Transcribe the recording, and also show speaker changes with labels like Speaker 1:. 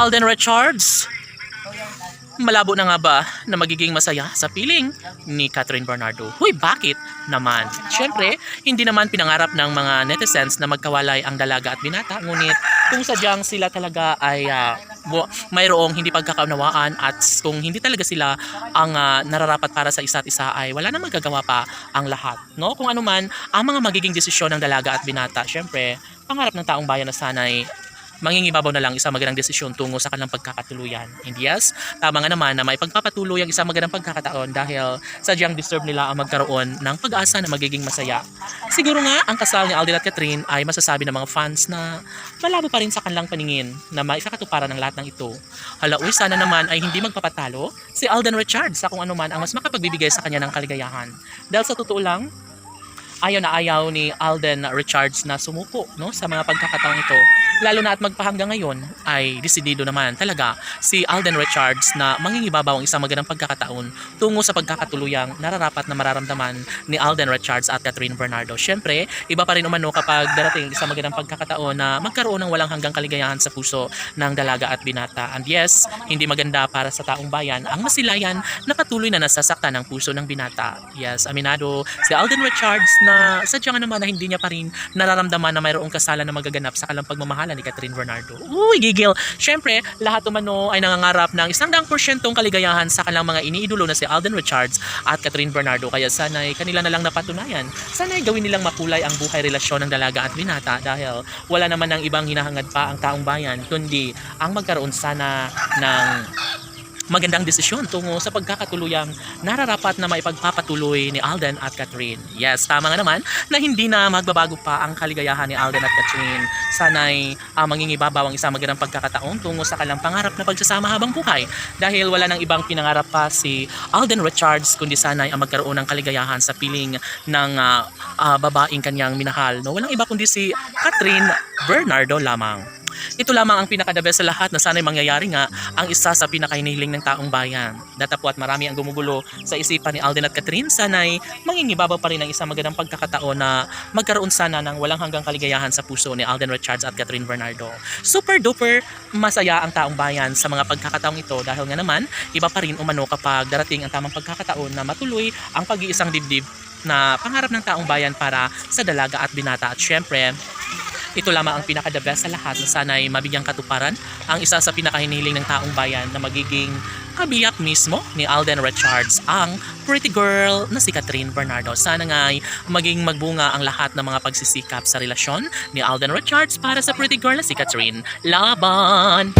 Speaker 1: Alden Richards, malabo na nga ba na magiging masaya sa piling ni Catherine Bernardo? Huy, bakit naman? Siyempre, hindi naman pinangarap ng mga netizens na magkawalay ang dalaga at binata, ngunit kung sadyang sila talaga ay mayroong hindi pagkakaunawaan at kung hindi talaga sila ang nararapat para sa isa't isa ay wala na magagawa pa ang lahat. No? Kung ano man ang mga magiging desisyon ng dalaga at binata, siyempre, pangarap ng taong bayan na sana'y mangingibabaw na lang isang magandang desisyon tungo sa kanilang pagkakatuluyan. And yes, tama nga naman na may pagpapatuloy ang isang magandang pagkakataon dahil sadyang deserve nila ang magkaroon ng pag-asa na magiging masaya. Siguro nga, ang kasal ni Alden at Catherine ay masasabi ng mga fans na malabo pa rin sa kanilang paningin na maikakatuparan ng lahat ng ito. Hala, uy, sana naman ay hindi magpapatalo si Alden Richards sa kung ano man ang mas makapagbibigay sa kanya ng kaligayahan. Dahil sa totoo lang, ayaw na ayaw ni Alden Richards na sumuko, no, sa mga pagkakataong ito. Lalo na at magpahanggang ngayon ay desidido naman talaga si Alden Richards na mangingibabaw ang isang magandang pagkakataon tungo sa pagkakatuluyang nararapat na mararamdaman ni Alden Richards at Catherine Bernardo. Siyempre, iba pa rin umano kapag darating isang magandang pagkakataon na magkaroon ng walang hanggang kaligayahan sa puso ng dalaga at binata. And yes, hindi maganda para sa taong bayan ang masilayan na patuloy na nasasaktan ng puso ng binata. Yes, aminado si Alden Richards na sadyang naman na hindi niya pa rin nararamdaman na mayroong kasalan na magaganap sa kanilang pagmamahalan ni Catherine Bernardo. Uy, gigil! Siyempre, lahat umano ay nangangarap ng 100% kaligayahan sa kanilang mga iniidolo na si Alden Richards at Catherine Bernardo. Kaya sana'y kanila na lang napatunayan. Sana'y gawin nilang makulay ang buhay relasyon ng dalaga at binata dahil wala naman ng ibang hinahangad pa ang taong bayan kundi ang magkaroon sana ng magandang desisyon tungo sa pagkakatuluyang nararapat na maipagpapatuloy ni Alden at Catherine. Yes, tama nga naman na hindi na magbabago pa ang kaligayahan ni Alden at Catherine. Sana'y mangingibabaw ang isang magandang pagkakataon tungo sa kanilang pangarap na pagsasama habang buhay. Dahil wala nang ibang pinangarap pa si Alden Richards kundi sana'y ang magkaroon ng kaligayahan sa piling ng babaeng kanyang minahal. No? Walang iba kundi si Catherine Bernardo lamang. Ito lamang ang pinaka-the best sa lahat na sana'y mangyayari nga ang isa sa pinakahinihiling ng taong bayan. Datapwat marami ang gumugulo sa isipan ni Alden at Catherine, sana'y mangingibabaw pa rin ang isang magandang pagkakataon na magkaroon sana ng walang hanggang kaligayahan sa puso ni Alden Richards at Catherine Bernardo. Super duper masaya ang taong bayan sa mga pagkakataong ito dahil nga naman iba pa rin umano kapag darating ang tamang pagkakataon na matuloy ang pag-iisang dibdib na pangarap ng taong bayan para sa dalaga at binata. At syempre, ito lamang ang pinaka-the best sa lahat na sana'y mabigyang katuparan ang isa sa pinakahinihiling ng taong bayan na magiging kabiyak mismo ni Alden Richards, ang pretty girl na si Catherine Bernardo. Sana nga'y maging magbunga ang lahat ng mga pagsisikap sa relasyon ni Alden Richards para sa pretty girl na si Catherine. Laban!